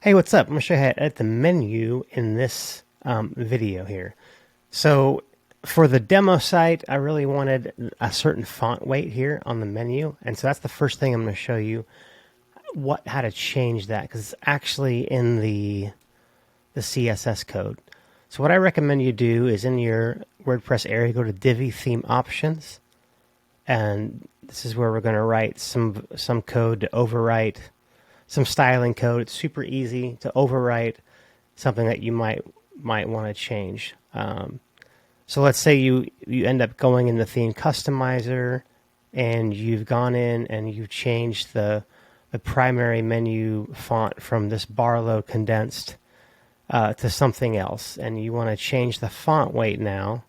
Hey, what's up? I'm going to show you how to edit the menu in this video here. So for the demo site, I really wanted a certain font weight here on the menu. And so that's the first thing I'm going to show you how to change that, because it's actually in the CSS code. So what I recommend you do is in your WordPress area, go to Divi theme options. And this is where we're going to write some code to overwrite some styling code. It's super easy to overwrite something that you might want to change. So let's say you end up going in the theme customizer and you've gone in and you've changed the primary menu font from this Barlow condensed to something else, and you want to change the font weight now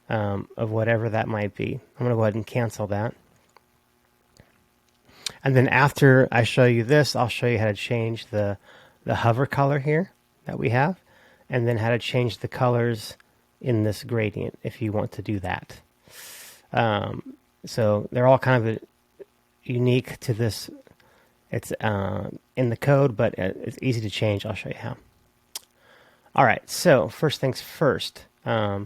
of whatever that might be. I'm going to go ahead and cancel that. And then after I show you this, I'll show you how to change the hover color here that we have, and then how to change the colors in this gradient if you want to do that. So they're all kind of unique to this. It's in the code, but it's easy to change. I'll show you how. All right, so first things first. I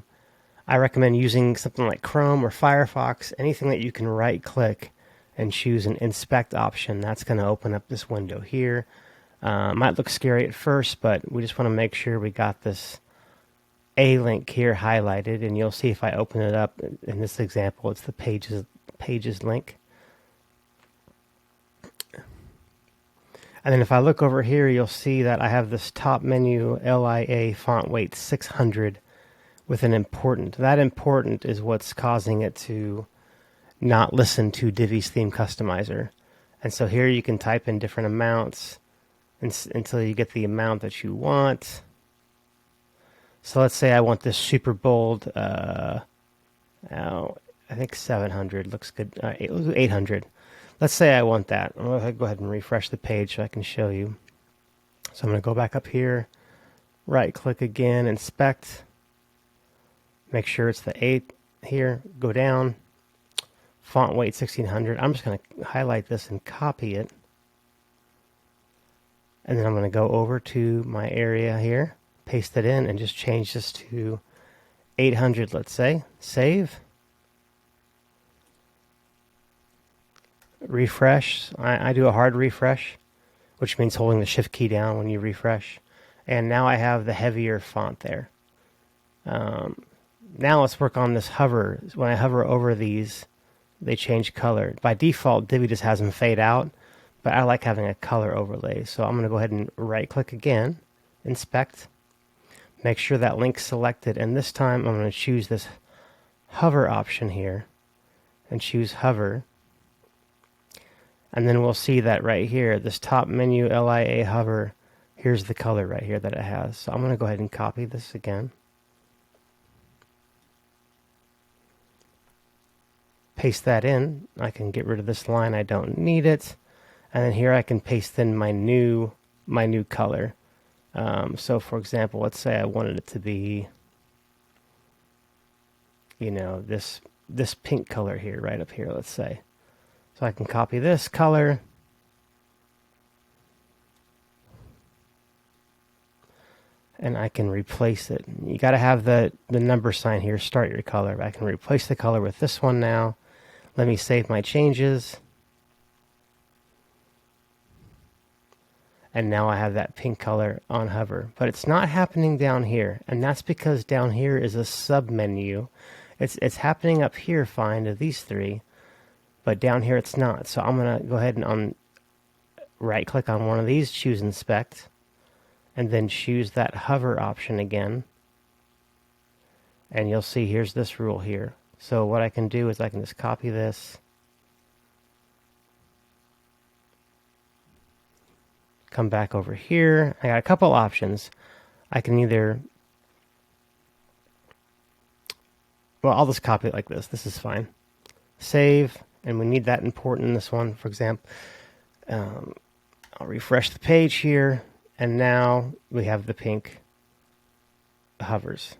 recommend using something like Chrome or Firefox, anything that you can right-click and choose an inspect option. That's going to open up this window here. Might look scary at first, but we just want to make sure we got this A link here highlighted, and you'll see if I open it up in this example, it's the pages link. And then if I look over here, you'll see that I have this top menu LIA font weight 600 with an important. That important is what's causing it to not listen to Divi's theme customizer. And so here you can type in different amounts until you get the amount that you want. So let's say I want this super bold, I think 700 looks good. 800. Let's say I want that. I'm going to go ahead and refresh the page so I can show you. So I'm going to go back up here, right click again, inspect, make sure it's the 8 here, go down. Font weight 1600. I'm just going to highlight this and copy it. And then I'm going to go over to my area here, paste it in, and just change this to 800, let's say. Save. Refresh. I do a hard refresh, which means holding the shift key down when you refresh. And now I have the heavier font there. Now let's work on this hover. When I hover over these, they change color. By default, Divi just has them fade out, but I like having a color overlay. So I'm going to go ahead and right click again, inspect, make sure that link's selected, and this time I'm going to choose this hover option here and choose hover. And then we'll see that right here, this top menu LIA hover, here's the color right here that it has. So I'm going to go ahead and copy this again. Paste that in. I can get rid of this line. I don't need it. And then here I can paste in my new color. So for example, let's say I wanted it to be, this pink color here, right up here, let's say. So I can copy this color. And I can replace it. You got to have the number sign here, start your color. I can replace the color with this one now. Let me save my changes. And now I have that pink color on hover. But it's not happening down here. And that's because down here is a sub-menu. It's happening up here fine to these three. But down here it's not. So I'm going to go ahead and right-click on one of these, choose Inspect. And then choose that hover option again. And you'll see here's this rule here. So what I can do is I can just copy this. Come back over here. I got a couple options. I can either, well, I'll just copy it like this. This is fine. Save, and we need that important in this one, for example. I'll refresh the page here, and now we have the pink hovers.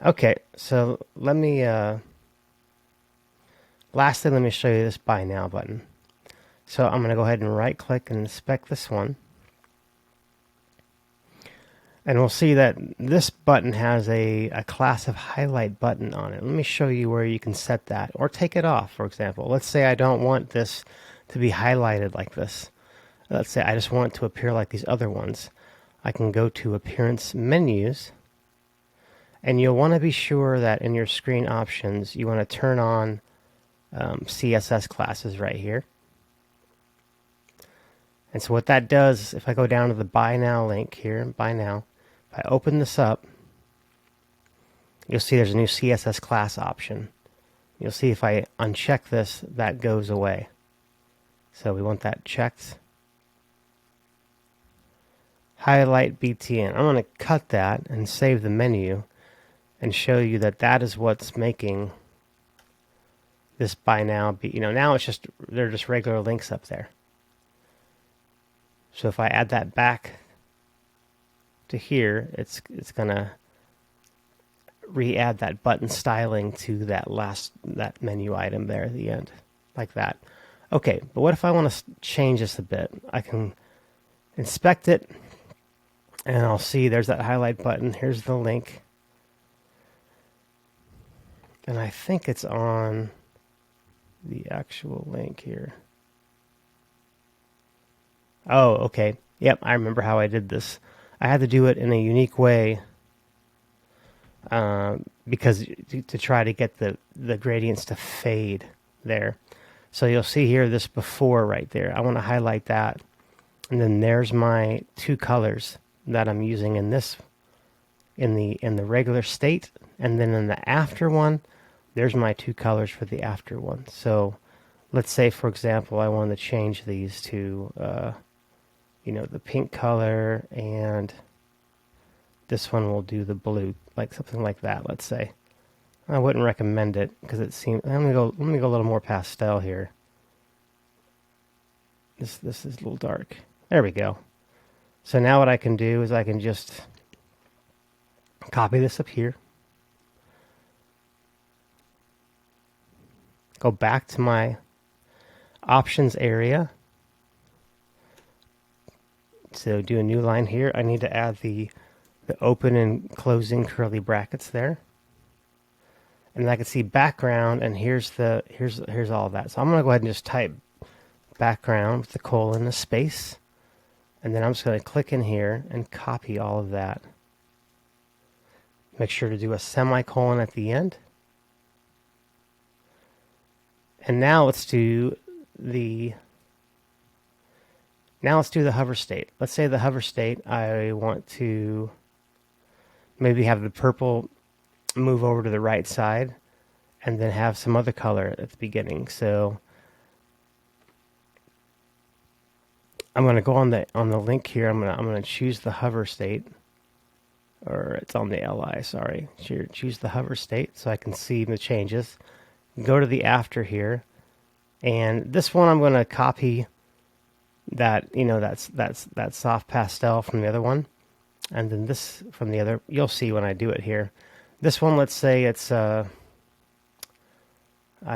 Okay, so let me, lastly, let me show you this Buy Now button. So I'm going to go ahead and right click and inspect this one. And we'll see that this button has a class of highlight button on it. Let me show you where you can set that or take it off, for example. Let's say I don't want this to be highlighted like this. Let's say I just want it to appear like these other ones. I can go to Appearance Menus, and you'll want to be sure that in your screen options, you want to turn on CSS classes right here. And so what that does, if I go down to the Buy Now link here, Buy Now, if I open this up, you'll see there's a new CSS class option. You'll see if I uncheck this, that goes away. So we want that checked. Highlight BTN. I'm going to cut that and save the menu and show you that that is what's making this Buy Now be, now it's just, they're just regular links up there. So if I add that back to here, it's going to re-add that button styling to that menu item there at the end, like that. Okay, but what if I want to change this a bit? I can inspect it, and I'll see there's that highlight button. Here's the link. And I think it's on the actual link here. Oh, okay. Yep, I remember how I did this. I had to do it in a unique way because to try to get the gradients to fade there. So you'll see here this before right there. I want to highlight that. And then there's my two colors that I'm using in this in the regular state, and then in the after one, there's my two colors for the after one. So let's say, for example, I want to change these to the pink color, and this one will do the blue, like something like that. Let's say I wouldn't recommend it because it seems. Let me go a little more pastel here. This is a little dark. There we go. So now what I can do is I can just copy this up here, go back to my options area. So do a new line here. I need to add the open and closing curly brackets there. And I can see background, and here's all of that. So I'm going to go ahead and just type background with the colon, a space. And then I'm just going to click in here and copy all of that. Make sure to do a semicolon at the end. And now let's do the hover state. Let's say the hover state, I want to maybe have the purple move over to the right side and then have some other color at the beginning. So I'm going to go on the link here. I'm going to choose the hover state, or it's on the LI, sorry. Choose the hover state so I can see the changes. Go to the after here, and this one I'm going to copy that, that soft pastel from the other one, and then this from the other. You'll see when I do it here. This one, let's say it's I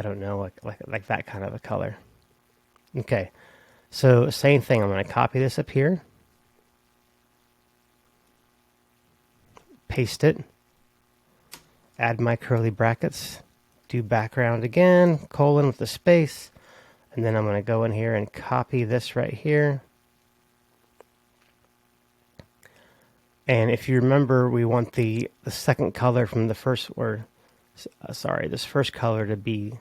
don't know, like that kind of a color. Okay, so same thing. I'm going to copy this up here, paste it, add my curly brackets, do background again, colon with the space, and then I'm going to go in here and copy this right here. And if you remember, we want the second color from the first, this first color to be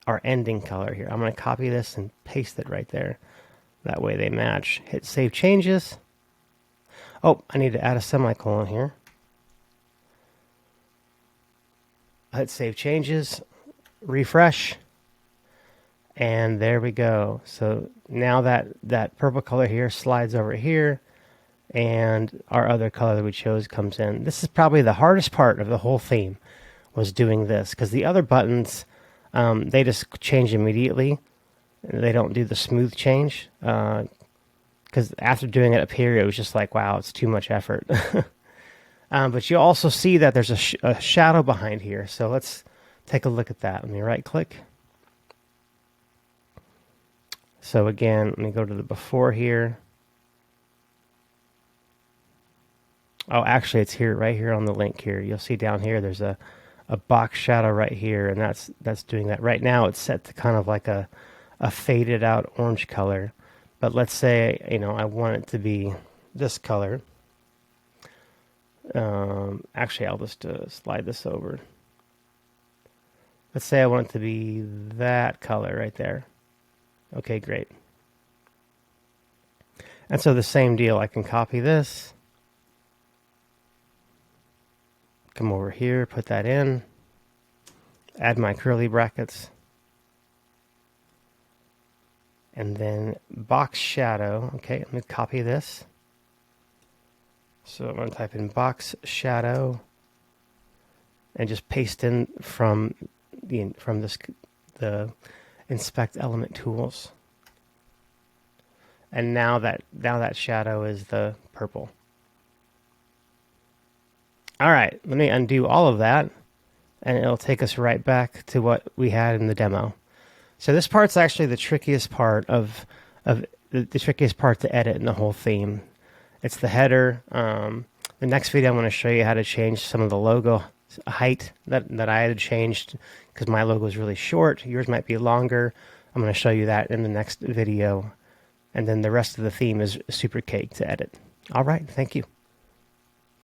our ending color here. I'm going to copy this and paste it right there. That way they match. Hit Save Changes. Oh, I need to add a semicolon here. Hit Save Changes, refresh, and there we go. So now that purple color here slides over here, and our other color that we chose comes in. This is probably the hardest part of the whole theme, was doing this, because the other buttons, they just change immediately. They don't do the smooth change, because after doing it up here, it was just like, wow, it's too much effort. But you also see that there's a shadow behind here. So let's take a look at that. Let me right click, So again, let me go to the before here. Oh, actually, it's here, right here on the link here. You'll see down here, there's a box shadow right here, and that's doing that. Right now, it's set to kind of like a faded out orange color. But let's say, I want it to be this color. Actually, I'll just slide this over. Let's say I want it to be that color right there. Okay, great. And so the same deal, I can copy this. Come over here, put that in. Add my curly brackets. And then box shadow. Okay, let me copy this. So I'm going to type in box shadow and just paste in from the inspect element tools. And now that shadow is the purple. All right, let me undo all of that, and it'll take us right back to what we had in the demo. So this part's actually the trickiest part of the trickiest part to edit in the whole theme. It's the header. The next video I'm going to show you how to change some of the logo height that I had changed because my logo is really short. Yours might be longer. I'm going to show you that in the next video. And then the rest of the theme is super cake to edit. All right, thank you.